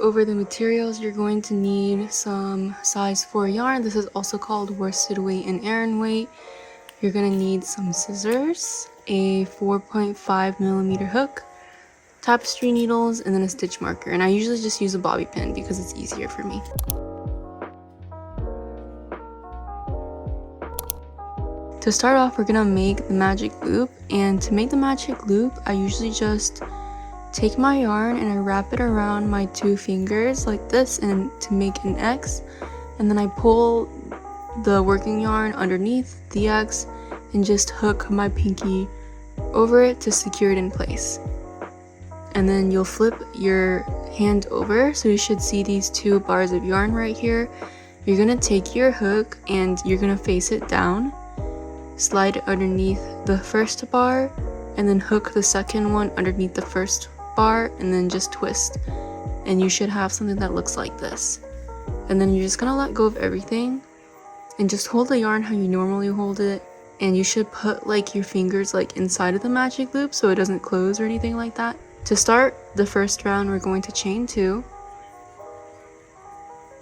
over the materials, you're going to need some size 4 yarn. This is also called worsted weight and Aran weight. You're going to need some scissors, a 4.5mm hook, tapestry needles, and then a stitch marker. And I usually just use a bobby pin because it's easier for me. To start off, we're gonna make the magic loop, and to make the magic loop, I usually just take my yarn and I wrap it around my 2 fingers like this and to make an X, and then I pull the working yarn underneath the X and just hook my pinky over it to secure it in place. And then you'll flip your hand over, so you should see these 2 bars of yarn right here. You're gonna take your hook and you're gonna face it down, slide it underneath the first bar, and then hook the second one underneath the first bar, and then just twist. And you should have something that looks like this. And then you're just gonna let go of everything and just hold the yarn how you normally hold it. And you should put like your fingers like inside of the magic loop so it doesn't close or anything like that. To start the first round, we're going to chain 2.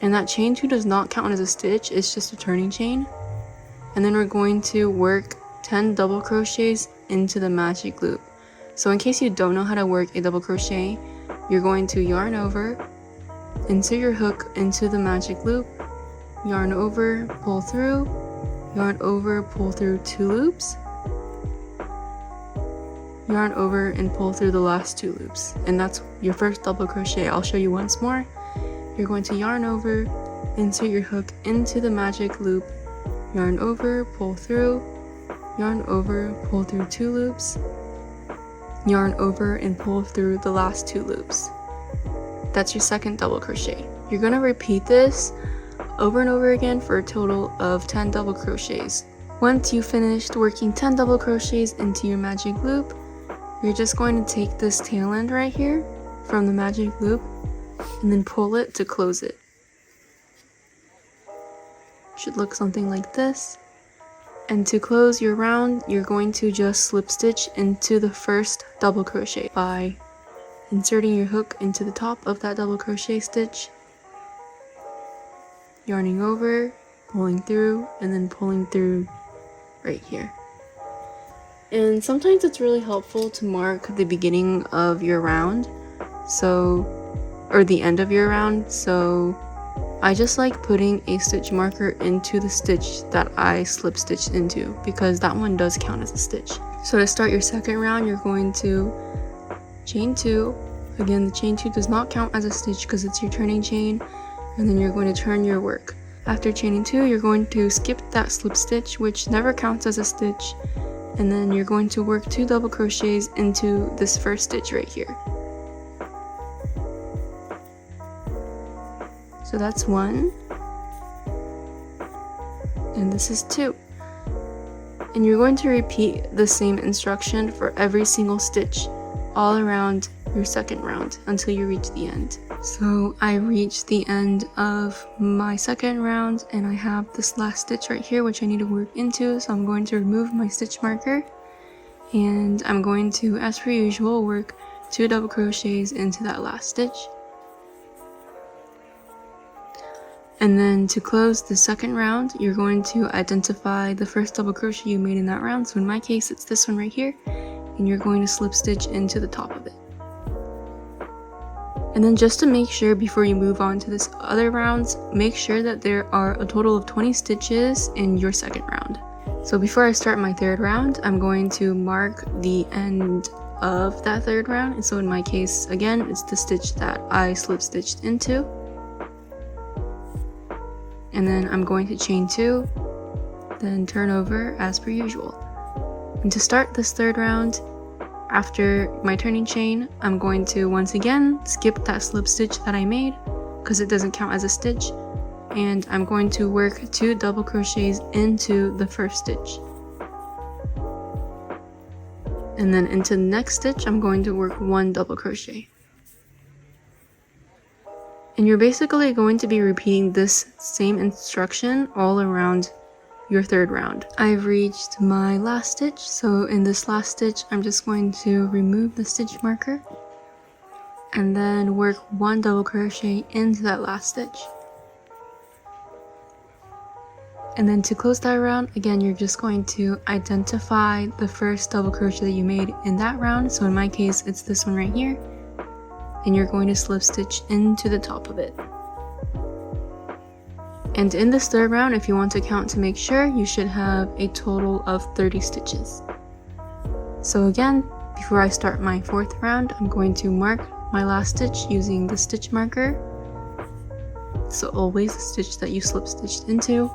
And that chain 2 does not count as a stitch, it's just a turning chain. And then we're going to work 10 double crochets into the magic loop. So in case you don't know how to work a double crochet, you're going to yarn over, insert your hook into the magic loop, yarn over, pull through, yarn over, pull through 2 loops, yarn over and pull through the last 2 loops. And that's your first double crochet. I'll show you once more. You're going to yarn over, insert your hook into the magic loop, yarn over, pull through, yarn over, pull through 2 loops, yarn over and pull through the last 2 loops. That's your second double crochet. You're going to repeat this over and over again for a total of 10 double crochets. Once you've finished working 10 double crochets into your magic loop, you're just going to take this tail end right here from the magic loop and then pull it to close it. Should look something like this. And to close your round, you're going to just slip stitch into the first double crochet by inserting your hook into the top of that double crochet stitch, yarning over, pulling through, and then pulling through right here. And sometimes it's really helpful to mark the beginning of your round, or the end of your round, so I just like putting a stitch marker into the stitch that I slip stitched into, because that one does count as a stitch. So to start your second round, you're going to chain 2. Again, the chain 2 does not count as a stitch because it's your turning chain, and then you're going to turn your work. After chaining 2, you're going to skip that slip stitch, which never counts as a stitch, and then you're going to work 2 double crochets into this first stitch right here. So that's 1, and this is 2. And you're going to repeat the same instruction for every single stitch all around your second round until you reach the end. So I reached the end of my second round and I have this last stitch right here which I need to work into, so I'm going to remove my stitch marker and I'm going to, as per usual, work 2 double crochets into that last stitch. And then to close the second round, you're going to identify the first double crochet you made in that round. So in my case, it's this one right here, and you're going to slip stitch into the top of it. And then just to make sure before you move on to this other rounds, make sure that there are a total of 20 stitches in your second round. So before I start my third round, I'm going to mark the end of that third round. And so in my case, again, it's the stitch that I slip stitched into. And then I'm going to chain 2, then turn over as per usual. And to start this third round, after my turning chain, I'm going to once again skip that slip stitch that I made because it doesn't count as a stitch, and I'm going to work 2 double crochets into the first stitch. And then into the next stitch, I'm going to work 1 double crochet. And you're basically going to be repeating this same instruction all around your third round. I've reached my last stitch, so in this last stitch I'm just going to remove the stitch marker and then work 1 double crochet into that last stitch. And then to close that round, again, you're just going to identify the first double crochet that you made in that round. So in my case, it's this one right here. And you're going to slip stitch into the top of it. And in this third round, if you want to count to make sure, you should have a total of 30 stitches. So again, before I start my fourth round, I'm going to mark my last stitch using the stitch marker. So always the stitch that you slip stitched into.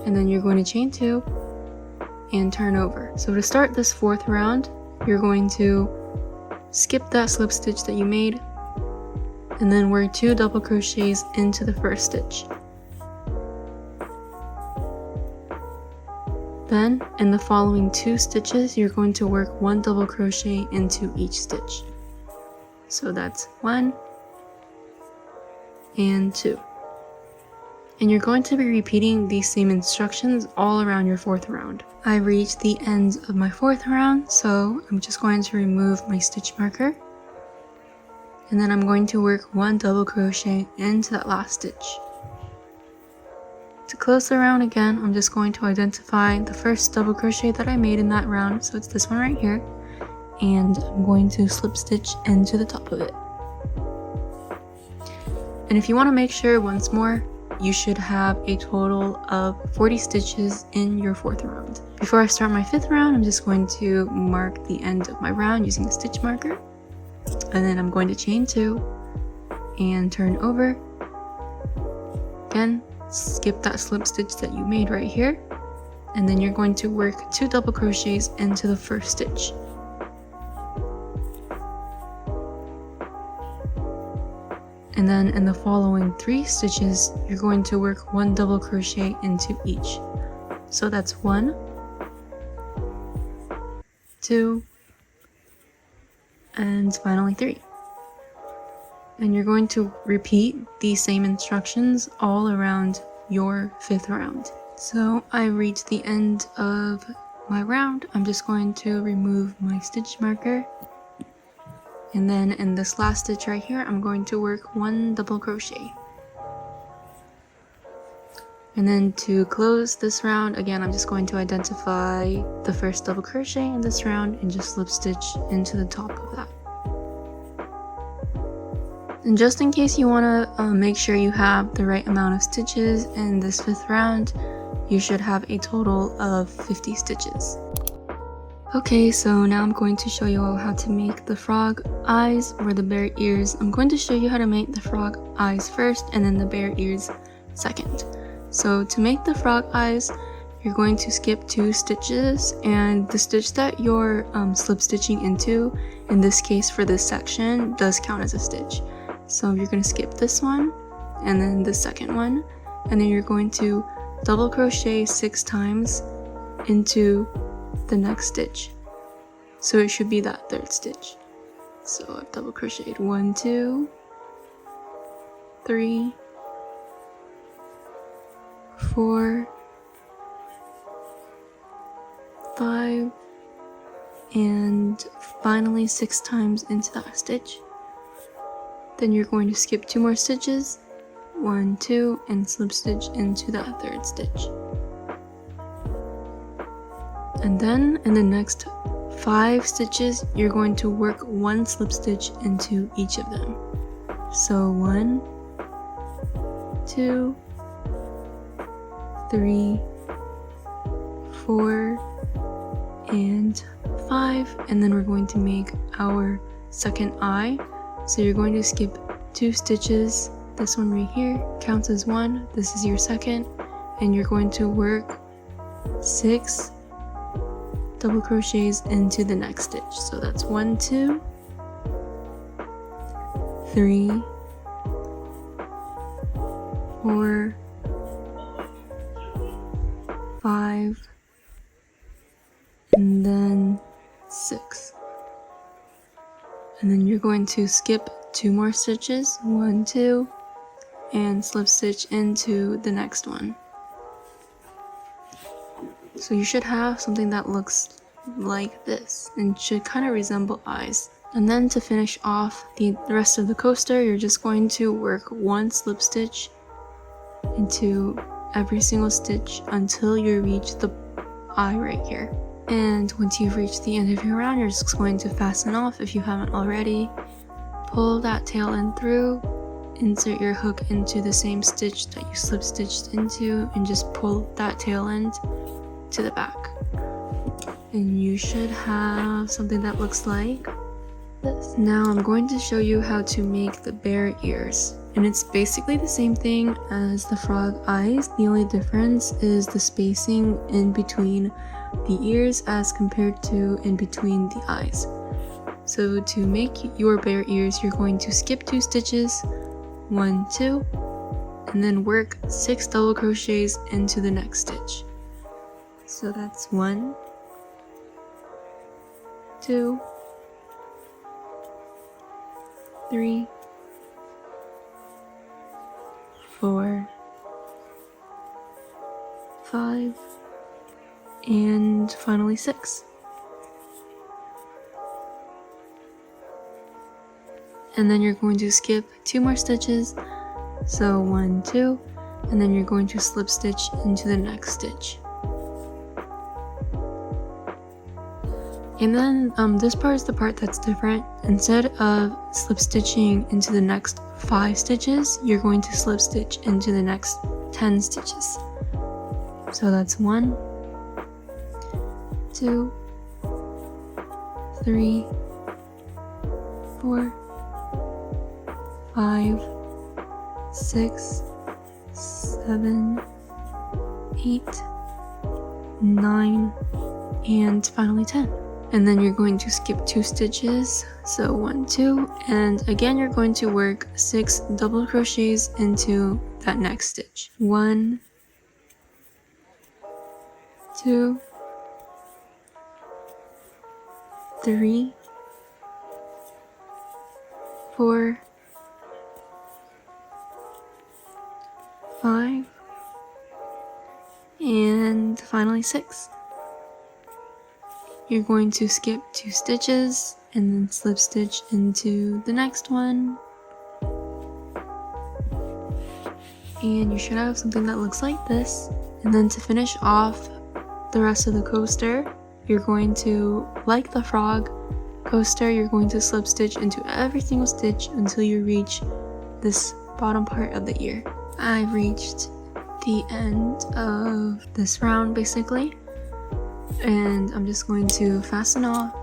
And then you're going to chain 2 and turn over. So to start this fourth round, you're going to skip that slip stitch that you made and then work 2 double crochets into the first stitch. Then in the following 2 stitches, you're going to work 1 double crochet into each stitch. So that's 1 and 2. And you're going to be repeating these same instructions all around your fourth round. I reached the end of my fourth round, so I'm just going to remove my stitch marker. And then I'm going to work 1 double crochet into that last stitch. To close the round again, I'm just going to identify the first double crochet that I made in that round, so it's this one right here. And I'm going to slip stitch into the top of it. And if you want to make sure once more, you should have a total of 40 stitches in your fourth round. Before I start my fifth round, I'm just going to mark the end of my round using a stitch marker. And then I'm going to chain 2 and turn over. Again, skip that slip stitch that you made right here. And then you're going to work 2 double crochets into the first stitch. And then in the following 3 stitches, you're going to work 1 double crochet into each. So that's 1, 2, and finally 3. And you're going to repeat these same instructions all around your fifth round. So I reached the end of my round. I'm just going to remove my stitch marker. And then in this last stitch right here, I'm going to work 1 double crochet. And then to close this round, again, I'm just going to identify the first double crochet in this round and just slip stitch into the top of that. And just in case you want to make sure you have the right amount of stitches in this fifth round, you should have a total of 50 stitches. Okay, so now I'm going to show you all how to make the frog eyes or the bear ears. I'm going to show you how to make the frog eyes first and then the bear ears second. So to make the frog eyes, you're going to skip 2 stitches, and the stitch that you're slip stitching into, in this case for this section, does count as a stitch. So you're going to skip this one and then the second one, and then you're going to double crochet 6 times into the next stitch. So it should be that third stitch. So I've double crocheted 1, 2, 3, 4, 5, and finally 6 times into that stitch. Then you're going to skip 2 more stitches, 1, 2, and slip stitch into that third stitch. And then in the next 5 stitches, you're going to work 1 slip stitch into each of them. So 1, 2, 3, 4, and 5, and then we're going to make our second eye. So you're going to skip 2 stitches. This one right here counts as 1. This is your second, and you're going to work 6 double crochets into the next stitch. So that's 1, 2, 3, 4, 5, and then 6. And then you're going to skip 2 more stitches, 1, 2, and slip stitch into the next one. So you should have something that looks like this and should kind of resemble eyes. And then to finish off the rest of the coaster, you're just going to work one slip stitch into every single stitch until you reach the eye right here. And once you've reached the end of your round, you're just going to fasten off if you haven't already. Pull that tail end through, insert your hook into the same stitch that you slip stitched into, and just pull that tail end to the back. And you should have something that looks like this. Now I'm going to show you how to make the bear ears. And it's basically the same thing as the frog eyes. The only difference is the spacing in between the ears as compared to in between the eyes. So to make your bear ears, you're going to skip 2 stitches, 1, 2, and then work 6 double crochets into the next stitch. So that's 1, 2, 3, 4, 5, and finally 6. And then you're going to skip 2 more stitches, so 1, 2, and then you're going to slip stitch into the next stitch. And then this part is the part that's different. Instead of slip stitching into the next 5 stitches, you're going to slip stitch into the next 10 stitches. So that's 1, 2, 3, 4, 5, 6, 7, 8, 9, and finally 10. And then you're going to skip 2 stitches, so 1, 2, and again you're going to work 6 double crochets into that next stitch. 1, 2, 3, 4, 5, and finally 6. You're going to skip 2 stitches and then slip stitch into the next one. And you should have something that looks like this. And then to finish off the rest of the coaster, you're going to, like the frog coaster, you're going to slip stitch into every single stitch until you reach this bottom part of the ear. I've reached the end of this round basically, and I'm just going to fasten off.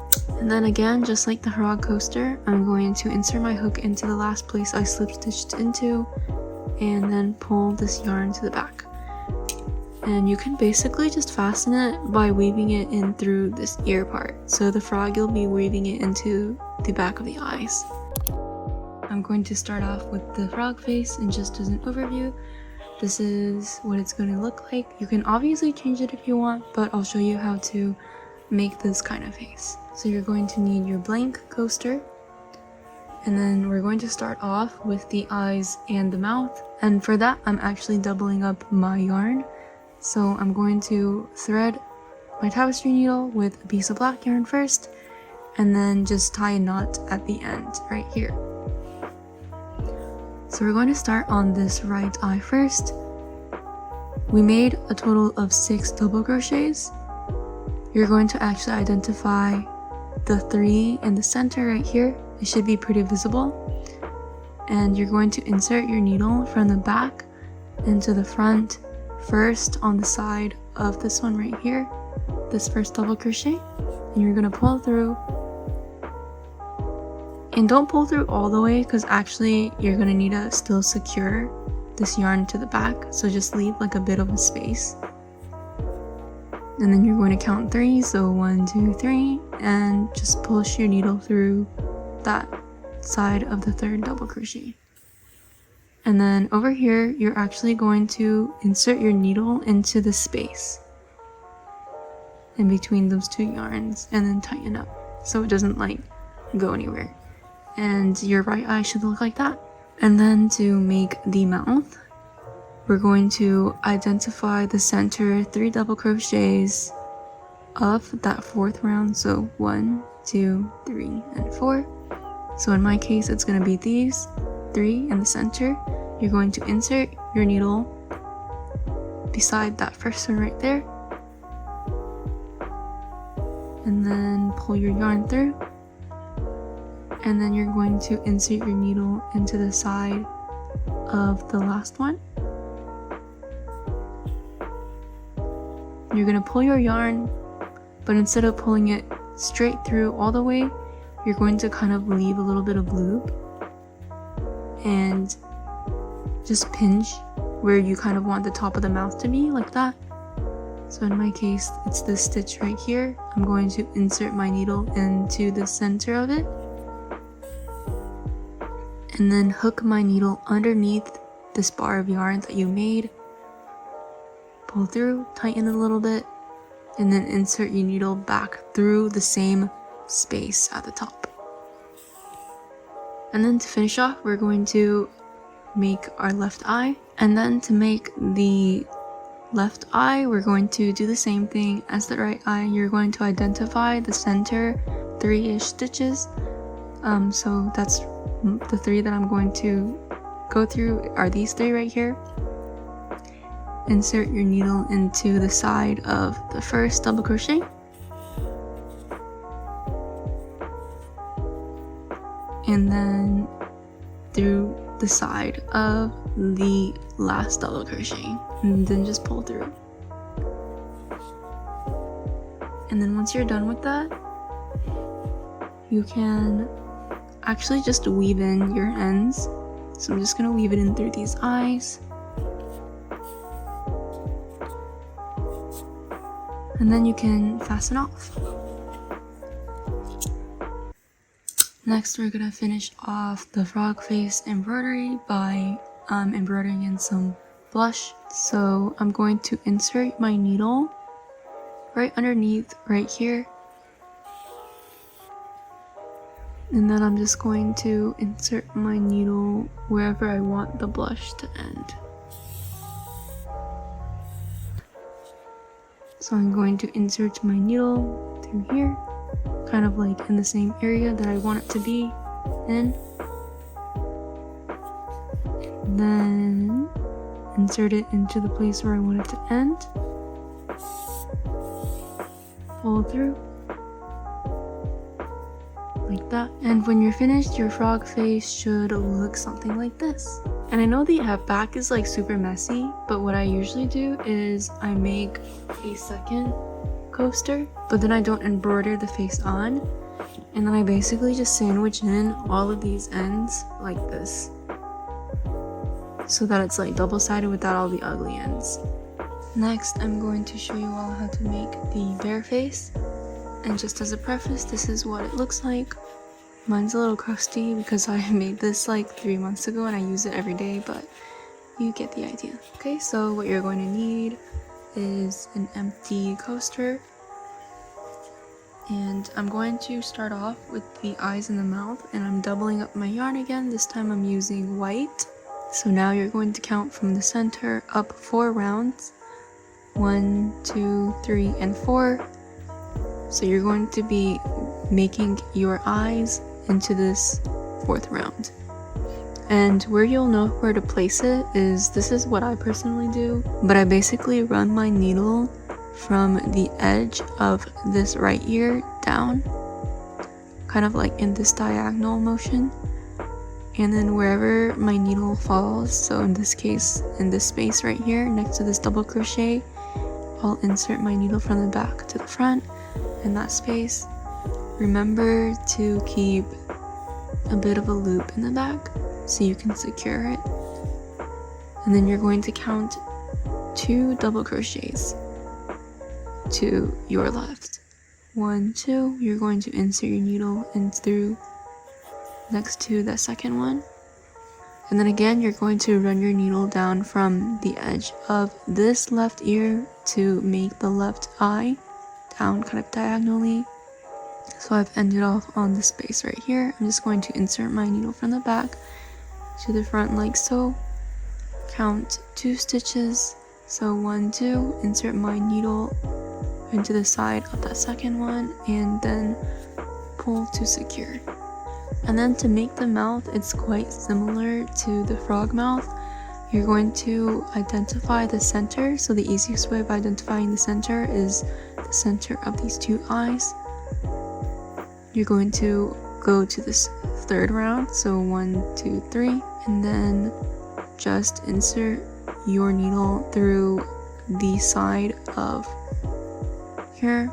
And then again, just like the frog coaster, I'm going to insert my hook into the last place I slip stitched into and then pull this yarn to the back. And you can basically just fasten it by weaving it in through this ear part. So the frog, you'll be weaving it into the back of the eyes. I'm going to start off with the frog face, and just as an overview, this is what it's going to look like. You can obviously change it if you want, but I'll show you how to make this kind of face. So you're going to need your blank coaster, and then we're going to start off with the eyes and the mouth. And for that, I'm actually doubling up my yarn. So I'm going to thread my tapestry needle with a piece of black yarn first, and then just tie a knot at the end right here. So we're going to start on this right eye first. We made a total of 6 double crochets. You're going to actually identify the 3 in the center right here. It should be pretty visible. And you're going to insert your needle from the back into the front first on the side of this one right here, this first double crochet, and you're going to pull through. And don't pull through all the way, because actually you're going to need to still secure this yarn to the back, so just leave like a bit of a space. And then you're going to count 3, so 1, 2, 3, and just push your needle through that side of the 3rd double crochet. And then over here, you're actually going to insert your needle into the space in between those 2 yarns and then tighten up so it doesn't like go anywhere. And your right eye should look like that. And then to make the mouth, we're going to identify the center 3 double crochets of that 4th round, so 1, 2, 3, and 4. So in my case, it's going to be these 3 in the center. You're going to insert your needle beside that first one right there, and then pull your yarn through, and then you're going to insert your needle into the side of the last one. You're going to pull your yarn, but instead of pulling it straight through all the way, you're going to kind of leave a little bit of loop and just pinch where you kind of want the top of the mouth to be, like that. So in my case, it's this stitch right here. I'm going to insert my needle into the center of it, and then hook my needle underneath this bar of yarn that you made. Pull through, tighten it a little bit, and then insert your needle back through the same space at the top. And then to finish off, we're going to make our left eye. And then to make the left eye, we're going to do the same thing as the right eye. You're going to identify the center 3-ish stitches. So that's the 3 that I'm going to go through are these 3 right here. Insert your needle into the side of the first double crochet, and then through the side of the last double crochet, and then just pull through. And then once you're done with that, you can actually just weave in your ends. So I'm just gonna weave it in through these eyes, and then you can fasten off. Next, we're gonna finish off the frog face embroidery by embroidering in some blush. So I'm going to insert my needle right underneath right here, and then I'm just going to insert my needle wherever I want the blush to end. So I'm going to insert my needle through here, kind of like in the same area that I want it to be in. Then insert it into the place where I want it to end. Pull through like that. And when you're finished, your frog face should look something like this. And I know the back is like super messy, but what I usually do is I make a second coaster, but then I don't embroider the face on, and then I basically just sandwich in all of these ends like this, so that it's like double-sided without all the ugly ends. Next, I'm going to show you all how to make the bear face, and just as a preface, this is what it looks like. Mine's a little crusty because I made this like 3 months ago and I use it every day, but you get the idea. Okay, so what you're going to need is an empty coaster, and I'm going to start off with the eyes and the mouth, and I'm doubling up my yarn again. This time I'm using white. So now you're going to count from the center up 4 rounds. 1, 2, 3, and 4. So you're going to be making your eyes into this 4th round. And where you'll know where to place it is, this is what I personally do, but I basically run my needle from the edge of this right ear down, kind of like in this diagonal motion, and then wherever my needle falls, so in this case in this space right here next to this double crochet, I'll insert my needle from the back to the front in that space. Remember to keep a bit of a loop in the back so you can secure it, and then you're going to count 2 double crochets to your left. 1, 2, you're going to insert your needle in through next to that second one, and then again you're going to run your needle down from the edge of this left ear to make the left eye, down kind of diagonally. So I've ended off on this space right here. I'm just going to insert my needle from the back to the front like so, count 2 stitches, so 1, 2, insert my needle into the side of that second one, and then pull to secure. And then to make the mouth, it's quite similar to the frog mouth. You're going to identify the center. So the easiest way of identifying the center is the center of these two eyes. You're going to go to this third round, so 1, 2, 3, and then just insert your needle through the side of here.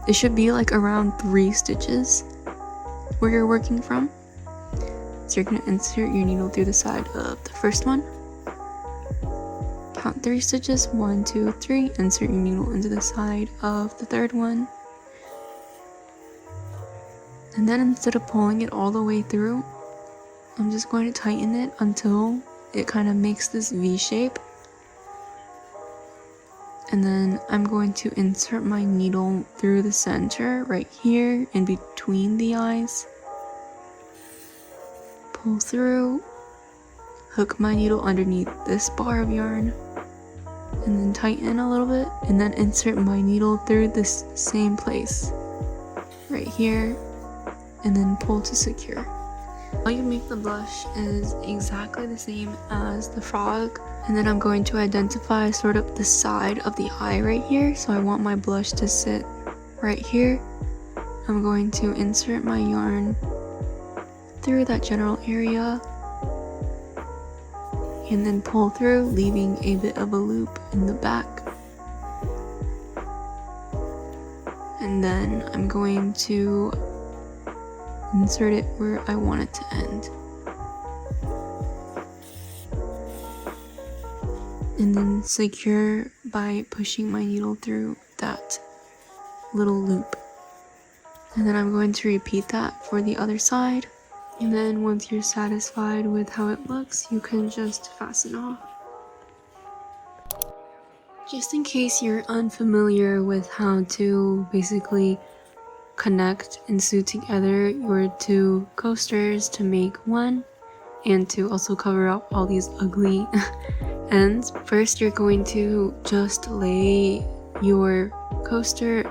It should be like around 3 stitches where you're working from. So you're going to insert your needle through the side of the first one. Count 3 stitches, 1, 2, 3. Insert your needle into the side of the third one. And then instead of pulling it all the way through, I'm just going to tighten it until it kind of makes this V shape. And then I'm going to insert my needle through the center right here in between the eyes. Pull through, hook my needle underneath this bar of yarn, and then tighten a little bit, and then insert my needle through this same place right here, and then pull to secure. How you make the blush is exactly the same as the frog, and then I'm going to identify sort of the side of the eye right here. So I want my blush to sit right here. I'm going to insert my yarn through that general area and then pull through, leaving a bit of a loop in the back. And then I'm going to insert it where I want it to end. And then secure by pushing my needle through that little loop. And then I'm going to repeat that for the other side. And then once you're satisfied with how it looks, you can just fasten off. Just in case you're unfamiliar with how to basically connect and sew together your 2 coasters to make one, and to also cover up all these ugly ends. First, you're going to just lay your coaster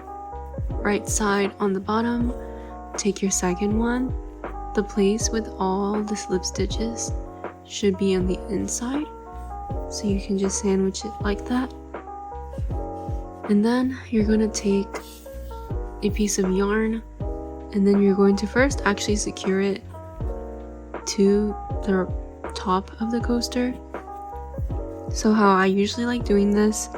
right side on the bottom. Take your second one. The place with all the slip stitches should be on the inside, so you can just sandwich it like that. And then you're going to take a piece of yarn, and then you're going to first actually secure it to the top of the coaster. So how I usually like doing this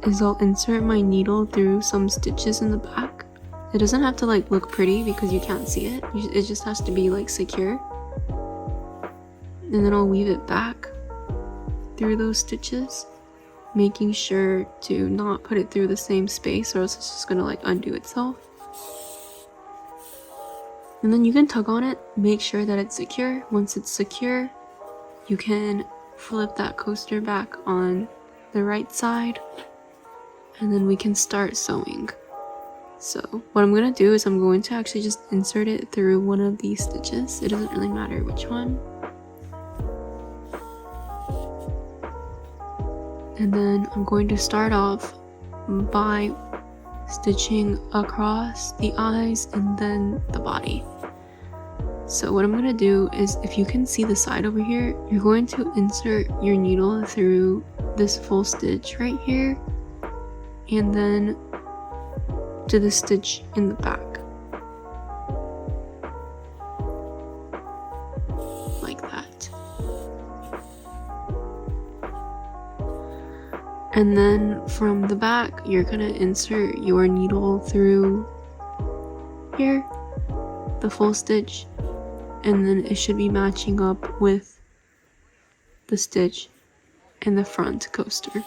is I'll insert my needle through some stitches in the back. It doesn't have to like look pretty because you can't see it. It just has to be like secure. And then I'll weave it back through those stitches, making sure to not put it through the same space or else it's just gonna like undo itself. And then you can tug on it, make sure that it's secure. Once it's secure, you can flip that coaster back on the right side, and then we can start sewing. So what I'm gonna do is I'm going to actually just insert it through one of these stitches. It doesn't really matter which one. And then I'm going to start off by stitching across the eyes and then the body. So what I'm going to do is, if you can see the side over here, you're going to insert your needle through this full stitch right here, and then to the stitch in the back. Like that. And then from the back, you're going to insert your needle through here, the full stitch, and then it should be matching up with the stitch in the front coaster.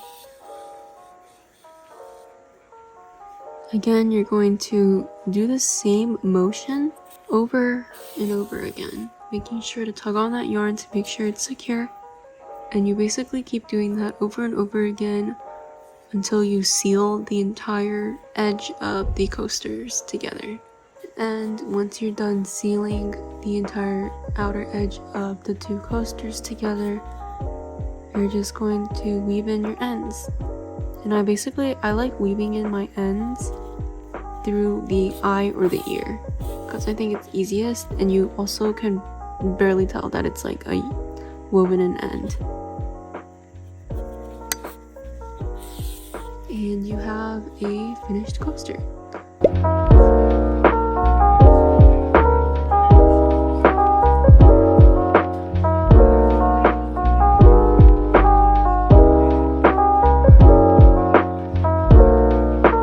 Again, you're going to do the same motion over and over again, making sure to tug on that yarn to make sure it's secure. And you basically keep doing that over and over again until you seal the entire edge of the coasters together. And once you're done sealing the entire outer edge of the 2 coasters together, you're just going to weave in your ends. And I like weaving in my ends through the eye or the ear, because I think it's easiest, and you also can barely tell that it's like a woven in end. And you have a finished coaster.